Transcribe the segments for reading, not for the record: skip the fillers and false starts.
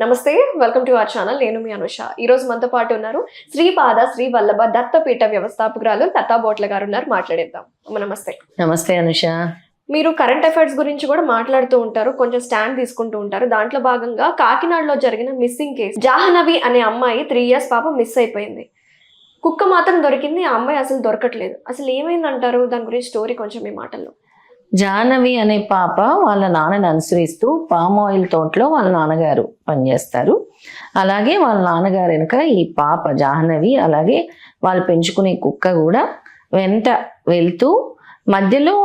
నమస్తే, welcome to our channel. నేను మీ అనుష. ఈ రోజు మనతో పాటు ఉన్నారు శ్రీపాద శ్రీ వల్లభ దత్తపీఠ వ్యవస్థాపకురాలు దత్తా బోట్ల గారు ఉన్నారు. మాట్లాడేద్దాం. నమస్తే. నమస్తే అనుష. మీరు కరెంట్ అఫైర్స్ గురించి కూడా మాట్లాడుతూ ఉంటారు, కొంచెం స్టాండ్ తీసుకుంటూ ఉంటారు. దాంట్లో భాగంగా కాకినాడలో జరిగిన మిస్సింగ్ కేసు, జాహ్నవి అనే అమ్మాయి 3 years పాప మిస్ అయిపోయింది. కుక్క మాత్రం దొరికింది, ఆ అమ్మాయి అసలు దొరకట్లేదు. అసలు ఏమైందంటారు? దాని గురించి స్టోరీ కొంచెం మీ మాటల్లో. జాహ్నవి అనే పాప వాళ్ళ నాన్నని అనుసరిస్తూ పామ్ ఆయిల్ తోటలో వాళ్ళ నాన్నగారు పనిచేస్తారు. అలాగే వాళ్ళ నాన్నగారు వెనుక ఈ పాప జాహ్నవి, అలాగే వాళ్ళు పెంచుకునే కుక్క కూడా వెంట వెళ్తూ మధ్యలో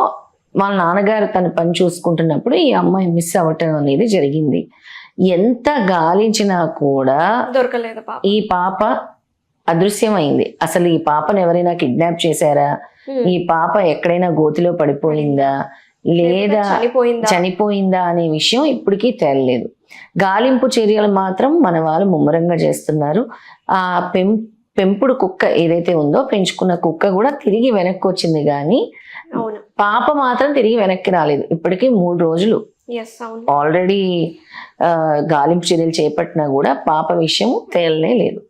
వాళ్ళ నాన్నగారు తన పని చూసుకుంటున్నప్పుడు ఈ అమ్మాయి మిస్ అవ్వటం అనేది జరిగింది. ఎంత గాలించినా కూడా దొరకలేదు పాప. ఈ పాప అదృశ్యమైంది. అసలు ఈ పాపను ఎవరైనా కిడ్నాప్ చేశారా, ఈ పాప ఎక్కడైనా గోతిలో పడిపోయిందా లేదా చనిపోయిందా అనే విషయం ఇప్పటికీ తేలలేదు. గాలింపు చర్యలు మాత్రం మన వాళ్ళు ముమ్మరంగా చేస్తున్నారు. ఆ పెంపుడు కుక్క ఏదైతే ఉందో, పెంచుకున్న కుక్క కూడా తిరిగి వెనక్కి వచ్చింది, కానీ పాప మాత్రం తిరిగి వెనక్కి రాలేదు. ఇప్పటికీ 3 రోజులు ఆల్రెడీ గాలింపు చర్యలు చేపట్టినా కూడా పాప విషయం తేలనే లేదు.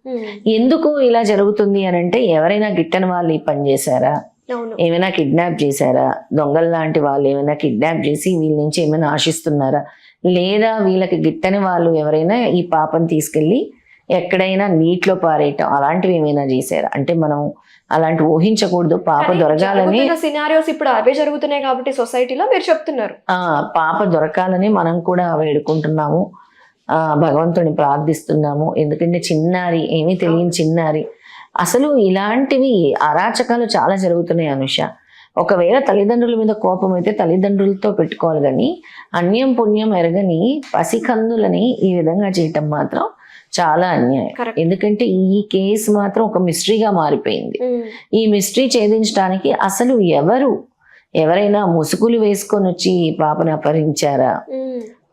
ఎందుకు ఇలా జరుగుతుంది అని అంటే, ఎవరైనా గిట్టని వాళ్ళు ఈ పని చేశారా, ఏమైనా కిడ్నాప్ చేశారా, దొంగల లాంటి వాళ్ళు ఏమైనా కిడ్నాప్ చేసి వీళ్ళ నుంచి ఏమైనా ఆశిస్తున్నారా, లేదా వీళ్ళకి గిట్టని వాళ్ళు ఎవరైనా ఈ పాపను తీసుకెళ్ళి ఎక్కడైనా నీటిలో పారేయటం అలాంటివి ఏమైనా చేశారా అంటే మనం అలాంటి ఊహించకూడదు. పాప దొరకాలని సినారియోస్ ఇప్పుడు అవే జరుగుతున్నాయి కాబట్టి సొసైటీలో మీరు చెప్తున్నారు. పాప దొరకాలని మనం కూడా వేడుకుంటున్నాము, భగవంతుని ప్రార్థిస్తున్నాము. ఎందుకంటే చిన్నారి, ఏమీ తెలియని చిన్నారి. అసలు ఇలాంటివి అరాచకాలు చాలా జరుగుతున్నాయి అనుష. ఒకవేళ తల్లిదండ్రుల మీద కోపం అయితే తల్లిదండ్రులతో పెట్టుకోవాలి, కానీ అన్యం పుణ్యం ఎరగని పసికందులని ఈ విధంగా చేయటం మాత్రం చాలా అన్యాయం. ఎందుకంటే ఈ కేసు మాత్రం ఒక మిస్టరీగా మారిపోయింది. ఈ మిస్టరీ ఛేదించడానికి అసలు ఎవరైనా ముసుగులు వేసుకొని వచ్చి ఈ పాపను అపహరించారా,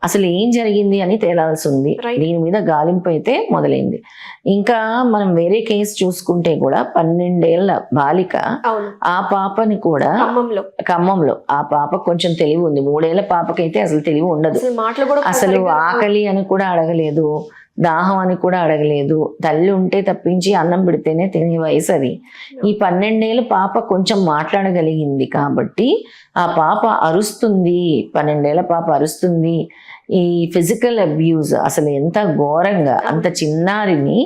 అసలు ఏం జరిగింది అని తేలాల్సి ఉంది. దీని మీద గాలింపు అయితే మొదలైంది. ఇంకా మనం వేరే కేసు చూసుకుంటే కూడా 12 ఏళ్ల బాలిక, ఆ పాపని కూడా ఖమ్మంలో ఆ పాప కొంచెం తెలివి ఉంది. 3 ఏళ్ల పాపకైతే అసలు తెలివి ఉండదు. అసలు ఆకలి అని కూడా అడగలేదు, దాహం అని కూడా అడగలేదు. తల్లి ఉంటే తప్పించి అన్నం పెడితేనే తినే వయసు అది. ఈ 12 ఏళ్ళ పాప కొంచెం మాట్లాడగలిగింది కాబట్టి ఆ పాప అరుస్తుంది, 12 ఏళ్ల పాప అరుస్తుంది. ఈ ఫిజికల్ అబ్యూజ్ అసలు ఎంత ఘోరంగా, అంత చిన్నారిని,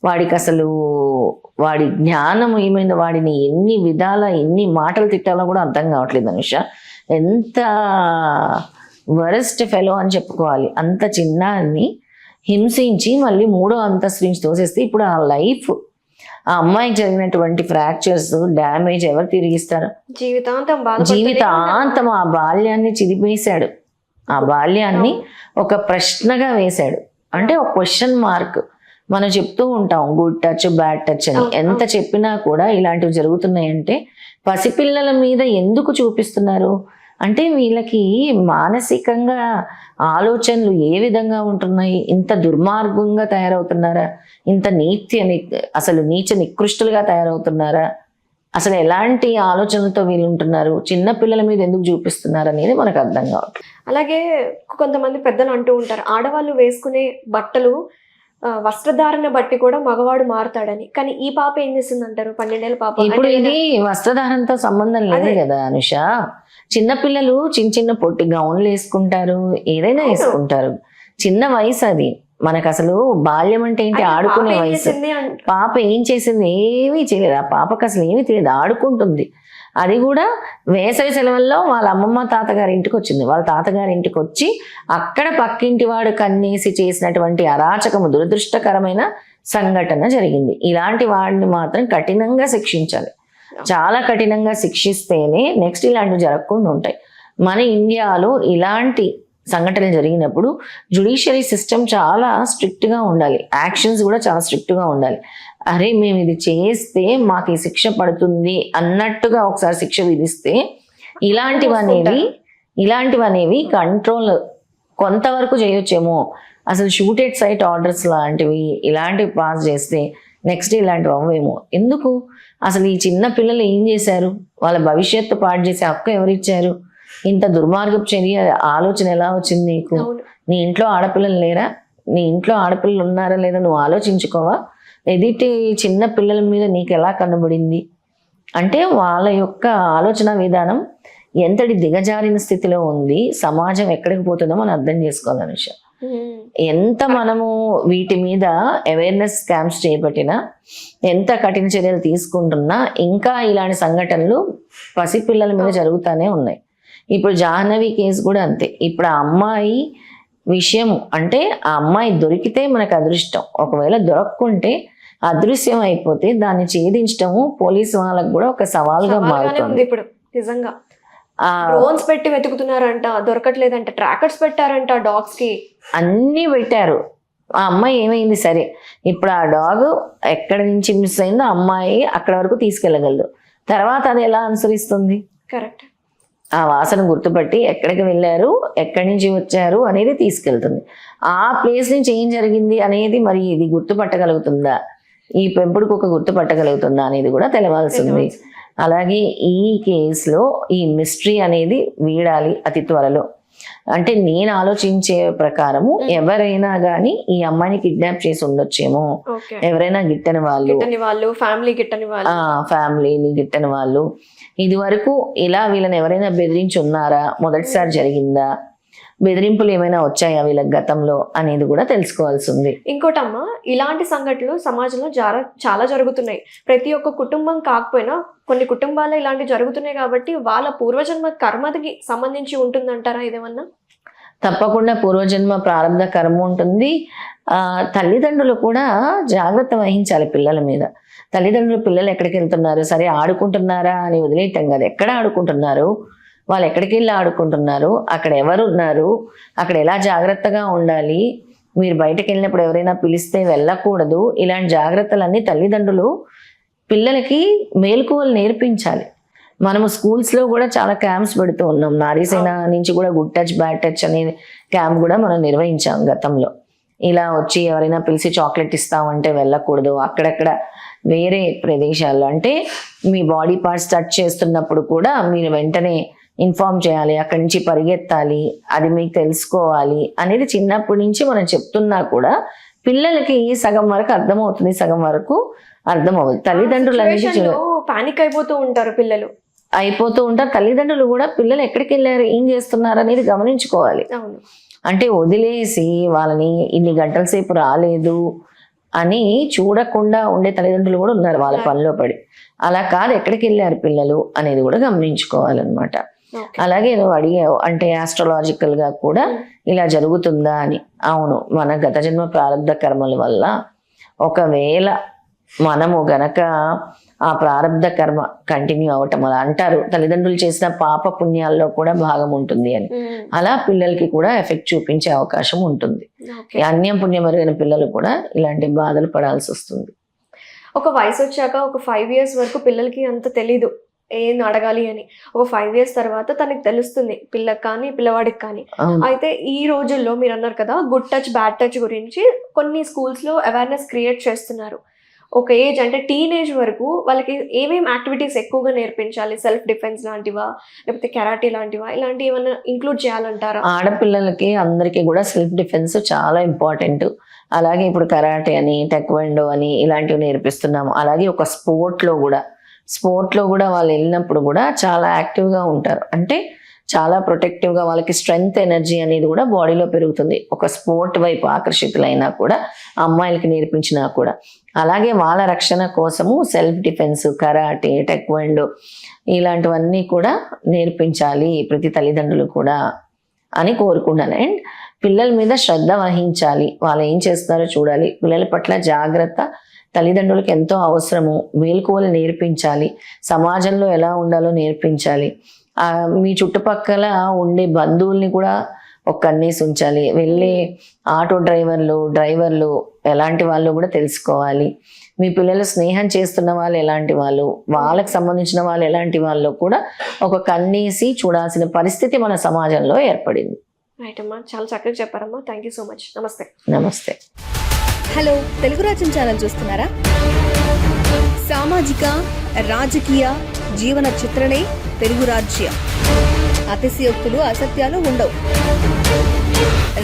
వాడికి అసలు వాడి జ్ఞానం ఏమైందో, వాడిని ఎన్ని విధాల ఎన్ని మాటలు తిట్టాలో కూడా అర్థం కావట్లేదు అనుష. ఎంత వరస్ట్ ఫెలో అని చెప్పుకోవాలి. అంత చిన్నారిని హింసించి మళ్ళీ 3వ అంతస్తు నుంచి తోసేస్తే ఇప్పుడు ఆ లైఫ్, ఆ అమ్మాయికి జరిగినటువంటి ఫ్రాక్చర్స్, డ్యామేజ్ ఎవరు తిరిగిస్తారు? జీవితాంతం ఆ బాల్యాన్ని చిదిపేశాడు. ఆ బాల్యాన్ని ఒక ప్రశ్నగా వేశాడు. అంటే ఒక క్వశ్చన్ మార్క్. మనం చెప్తూ ఉంటాం గుడ్ టచ్ బ్యాడ్ టచ్ అని. ఎంత చెప్పినా కూడా ఇలాంటివి జరుగుతున్నాయంటే పసిపిల్లల మీద ఎందుకు చూపిస్తున్నారు అంటే, వీళ్ళకి మానసికంగా ఆలోచనలు ఏ విధంగా ఉంటున్నాయి, ఇంత దుర్మార్గంగా తయారవుతున్నారా, ఇంత అసలు నీచ నికృష్టులుగా తయారవుతున్నారా, అసలు ఎలాంటి ఆలోచనలతో వీళ్ళు ఉంటున్నారు, చిన్న పిల్లల మీద ఎందుకు చూపిస్తున్నారు అనేది మనకు అర్థం కావట్లేదు. అలాగే కొంతమంది పెద్దలు అంటూ ఉంటారు, ఆడవాళ్ళు వేసుకునే బట్టలు వస్త్రధారణ బట్టి కూడా మగవాడు మారుతాడని. కానీ ఈ పాప ఏం చేసింది అంటారు? 12 ఏళ్ళ పాప. ఇప్పుడు ఇది వస్త్రధారణతో సంబంధం లేదు కదా అనుష. చిన్నపిల్లలు చిన్న పొట్టి గౌన్లు వేసుకుంటారు, ఏదైనా వేసుకుంటారు. చిన్న వయసు అది. మనకు అసలు బాల్యం అంటే ఏంటి, ఆడుకునే వయసు. పాప ఏం చేసింది? ఏమీ చేయలేదు. ఆ పాపకు అసలు ఏమీ తెలియదు, ఆడుకుంటుంది. అది కూడా వేసవి సెలవుల్లో వాళ్ళ అమ్మమ్మ తాతగారి ఇంటికి వచ్చింది. వాళ్ళ తాతగారి ఇంటికి వచ్చి అక్కడ పక్కింటి వాడు కన్నేసి చేసినటువంటి అరాచకము, దురదృష్టకరమైన సంఘటన జరిగింది. ఇలాంటి వాడిని మాత్రం కఠినంగా శిక్షించాలి. చాలా కఠినంగా శిక్షిస్తేనే నెక్స్ట్ ఇలాంటివి జరగకుండా ఉంటాయి. మన ఇండియాలో ఇలాంటి సంఘటనలు జరిగినప్పుడు జ్యుడిషియరీ సిస్టమ్ చాలా స్ట్రిక్ట్గా ఉండాలి, యాక్షన్స్ కూడా చాలా స్ట్రిక్ట్గా ఉండాలి. అరే మేము ఇది చేస్తే మాకు ఈ శిక్ష పడుతుంది అన్నట్టుగా ఒకసారి శిక్ష విధిస్తే ఇలాంటివనేవి కంట్రోల్ కొంతవరకు చేయొచ్చేమో. అసలు షూటెడ్ సైట్ ఆర్డర్స్ లాంటివి ఇలాంటివి పాస్ చేస్తే నెక్స్ట్ ఇలాంటివి అవ్వేమో. ఎందుకు అసలు ఈ చిన్న పిల్లలు ఏం చేశారు? వాళ్ళ భవిష్యత్తు పాడు చేసే హక్కు ఎవరిచ్చారు? ఇంత దుర్మార్గపు చర్య ఆలోచన ఎలా వచ్చింది నీకు? నీ ఇంట్లో ఆడపిల్లలు లేరా? నీ ఇంట్లో ఆడపిల్లలు ఉన్నారా లేదా నువ్వు ఆలోచించుకోవా, ఎదుటి చిన్న పిల్లల మీద నీకు ఎలా కనబడింది అంటే వాళ్ళ యొక్క ఆలోచన విధానం ఎంతటి దిగజారిన స్థితిలో ఉంది, సమాజం ఎక్కడికి పోతుందో మనం అర్థం చేసుకోవాలి అనుష. ఎంత మనము వీటి మీద అవేర్నెస్ క్యాంప్స్ చేపట్టినా, ఎంత కఠిన చర్యలు తీసుకుంటున్నా ఇంకా ఇలాంటి సంఘటనలు పసిపిల్లల మీద జరుగుతూనే ఉన్నాయి. ఇప్పుడు జాహ్నవి కేసు కూడా అంతే. ఇప్పుడు ఆ అమ్మాయి విషయం అంటే ఆ అమ్మాయి దొరికితే మనకు అదృష్టం, ఒకవేళ దొరక్కుంటే అదృశ్యం అయిపోతే దాన్ని ఛేదించడము పోలీసు వాళ్ళకు కూడా ఒక సవాల్గా మారుతుంది. ఇప్పుడు నిజంగా డ్రోన్స్ పెట్టి వెతుకుతున్నారంట, దొరకట్లేదంట, ట్రాకర్స్ పెట్టారంట డాగ్స్ కి, అన్ని పెట్టారు. ఆ అమ్మాయి ఏమైంది సరే, ఇప్పుడు ఆ డాగ్ ఎక్కడి నుంచి మిస్ అయిందో అమ్మాయి అక్కడ వరకు తీసుకెళ్ళగలదు, తర్వాత అది ఎలా అనుసరిస్తుంది? కరెక్ట్. ఆ వాసన గుర్తుపట్టి ఎక్కడికి వెళ్ళారు, ఎక్కడి నుంచి వచ్చారు అనేది తీసుకెళ్తుంది. ఆ ప్లేస్ నుంచి ఏం జరిగింది అనేది మరి ఇది గుర్తుపట్టగలుగుతుందా, ఈ పెంపుడు కుక్క గుర్తుపట్టగలుగుతుందా అనేది కూడా తెలవాల్సింది. అలాగే ఈ కేసులో ఈ మిస్టరీ అనేది వీడాలి అతి త్వరలో. అంటే నేను ఆలోచించే ప్రకారము ఎవరైనా గానీ ఈ అమ్మాయిని కిడ్నాప్ చేసి ఉండొచ్చేమో, ఎవరైనా గిట్టని వాళ్ళు ఫ్యామిలీని గిట్టని వాళ్ళు ఇది వరకు ఇలా వీళ్ళని ఎవరైనా బెదిరించి ఉన్నారా, మొదటిసారి జరిగిందా, బెదిరింపులు ఏమైనా వచ్చాయా వీళ్ళకి గతంలో అనేది కూడా తెలుసుకోవాల్సి ఉంది. ఇంకోటమ్మా, ఇలాంటి సంఘటనలు సమాజంలో చాలా జరుగుతున్నాయి. ప్రతి ఒక్క కుటుంబం కాకపోయినా కొన్ని కుటుంబాల్లో ఇలాంటివి జరుగుతున్నాయి కాబట్టి వాళ్ళ పూర్వజన్మ కర్మకి సంబంధించి ఉంటుందంటారా ఇదేమన్నా? తప్పకుండా పూర్వజన్మ ప్రారంభ కర్మ ఉంటుంది. తల్లిదండ్రులు కూడా జాగ్రత్త వహించాలి పిల్లల మీద. తల్లిదండ్రులు పిల్లలు ఎక్కడికి వెళ్తున్నారు, సరే ఆడుకుంటున్నారా అని వదిలేయటం కాదు, ఎక్కడ ఆడుకుంటున్నారు, వాళ్ళు ఎక్కడికి వెళ్ళి ఆడుకుంటున్నారు, అక్కడ ఎవరు ఉన్నారు, అక్కడ ఎలా జాగ్రత్తగా ఉండాలి, మీరు బయటకు వెళ్ళినప్పుడు ఎవరైనా పిలిస్తే వెళ్ళకూడదు, ఇలాంటి జాగ్రత్తలన్నీ తల్లిదండ్రులు పిల్లలకి మేలుకువలు నేర్పించాలి. మనము స్కూల్స్లో కూడా చాలా క్యాంప్స్ పెడుతూ ఉన్నాం. నారీసేన నుంచి కూడా గుడ్ టచ్ బ్యాడ్ టచ్ అనే క్యాంప్ కూడా మనం నిర్వహించాం గతంలో. ఇలా వచ్చి ఎవరైనా పిలిచి చాక్లెట్ ఇస్తామంటే వెళ్ళకూడదు, అక్కడక్కడ వేరే ప్రదేశాల్లో అంటే మీ బాడీ పార్ట్స్ టచ్ చేస్తున్నప్పుడు కూడా మీరు వెంటనే ఇన్ఫార్మ్ చేయాలి, అక్కడి నుంచి పరిగెత్తాలి, అది మీకు తెలుసుకోవాలి అనేది చిన్నప్పటి నుంచి మనం చెప్తున్నా కూడా పిల్లలకి సగం వరకు అర్థమవుతుంది, సగం వరకు అర్థమవుతుంది. తల్లిదండ్రులు అనేది పానిక్ అయిపోతూ ఉంటారు, తల్లిదండ్రులు కూడా పిల్లలు ఎక్కడికి వెళ్ళారు, ఏం చేస్తున్నారు అనేది గమనించుకోవాలి. అంటే వదిలేసి వాళ్ళని ఇన్ని గంటల సేపు రాలేదు అని చూడకుండా ఉండే తల్లిదండ్రులు కూడా ఉన్నారు వాళ్ళ పనిలో పడి. అలా కాదు, ఎక్కడికి వెళ్ళారు పిల్లలు అనేది కూడా గమనించుకోవాలన్నమాట. అలాగే నువ్వు అడిగావు అంటే ఆస్ట్రాలాజికల్ గా కూడా ఇలా జరుగుతుందా అని. అవును, మన గత జన్మ ప్రారంభ కర్మల వల్ల ఒకవేళ మనము గనక ఆ ప్రారంధ కర్మ కంటిన్యూ అవటం వల్ల అంటారు తల్లిదండ్రులు చేసిన పాప పుణ్యాల్లో కూడా భాగం ఉంటుంది అని, అలా పిల్లలకి కూడా ఎఫెక్ట్ చూపించే అవకాశం ఉంటుంది. అన్యం పుణ్యం ఎరిగిన పిల్లలు కూడా ఇలాంటి బాధలు పడాల్సి వస్తుంది. ఒక వయసు వచ్చాక ఒక 5 years వరకు పిల్లలకి అంత తెలీదు ఏం అడగాలి అని. ఒక 5 years తర్వాత తనకి తెలుస్తుంది, పిల్లకి కానీ పిల్లవాడికి కానీ. అయితే ఈ రోజుల్లో మీరు అన్నారు కదా గుడ్ టచ్ బ్యాడ్ టచ్ గురించి కొన్ని స్కూల్స్ లో అవేర్నెస్ క్రియేట్ చేస్తున్నారు. ఒక ఏజ్ అంటే టీనేజ్ వరకు వాళ్ళకి ఏమేమి యాక్టివిటీస్ ఎక్కువగా నేర్పించాలి, సెల్ఫ్ డిఫెన్స్ లాంటివా లేకపోతే కెరాటే లాంటివా, ఇలాంటివి ఏమైనా ఇంక్లూడ్ చేయాలంటారా? ఆడపిల్లలకి అందరికీ కూడా సెల్ఫ్ డిఫెన్స్ చాలా ఇంపార్టెంట్. అలాగే ఇప్పుడు కరాటే అని, టెక్వాండో అని ఇలాంటివి నేర్పిస్తున్నాము. అలాగే ఒక స్పోర్ట్లో కూడా వాళ్ళు వెళ్ళినప్పుడు కూడా చాలా యాక్టివ్గా ఉంటారు. అంటే చాలా ప్రొటెక్టివ్గా వాళ్ళకి స్ట్రెంగ్త్ ఎనర్జీ అనేది కూడా బాడీలో పెరుగుతుంది. ఒక స్పోర్ట్ వైపు ఆకర్షితులైనా కూడా అమ్మాయిలకి నేర్పించినా కూడా. అలాగే వాళ్ళ రక్షణ కోసము సెల్ఫ్ డిఫెన్స్, కరాటే, టెక్వాండో ఇలాంటివన్నీ కూడా నేర్పించాలి ప్రతి తల్లిదండ్రులు కూడా అని కోరుకున్నాను. అండ్ పిల్లల మీద శ్రద్ధ వహించాలి, వాళ్ళు ఏం చేస్తున్నారో చూడాలి, పిల్లల పట్ల జాగ్రత్త తల్లిదండ్రులకు ఎంతో అవసరము. వేలుకోవలు నేర్పించాలి, సమాజంలో ఎలా ఉండాలో నేర్పించాలి. మీ చుట్టుపక్కల ఉండే బంధువుల్ని కూడా ఒక కన్నేసి ఉంచాలి. వెళ్ళే ఆటో డ్రైవర్లు ఎలాంటి వాళ్ళు కూడా తెలుసుకోవాలి. మీ పిల్లలు స్నేహం చేస్తున్న వాళ్ళు ఎలాంటి వాళ్ళు, వాళ్ళకి సంబంధించిన వాళ్ళు ఎలాంటి వాళ్ళు కూడా ఒక కన్నేసి చూడాల్సిన పరిస్థితి మన సమాజంలో ఏర్పడింది. రైట్ అమ్మా, చాలా చక్కగా చెప్పారమ్మా. Thank you so much. నమస్తే. నమస్తే. హలో, తెలుగు రాజ్యం ఛానల్ చూస్తున్నారా? సామాజిక రాజకీయ జీవన చిత్రణే తెలుగు రాజ్యం. అతిశయోక్తులు అసత్యాలు ఉండవు.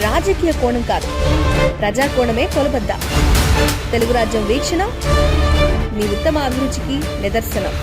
రాజకీయ కోణం కాదు, ప్రజా కోణమే కొలబద్ద. తెలుగు రాజ్యం వీక్షణ మీ ఉత్తమ అభిరుచికి నిదర్శనం.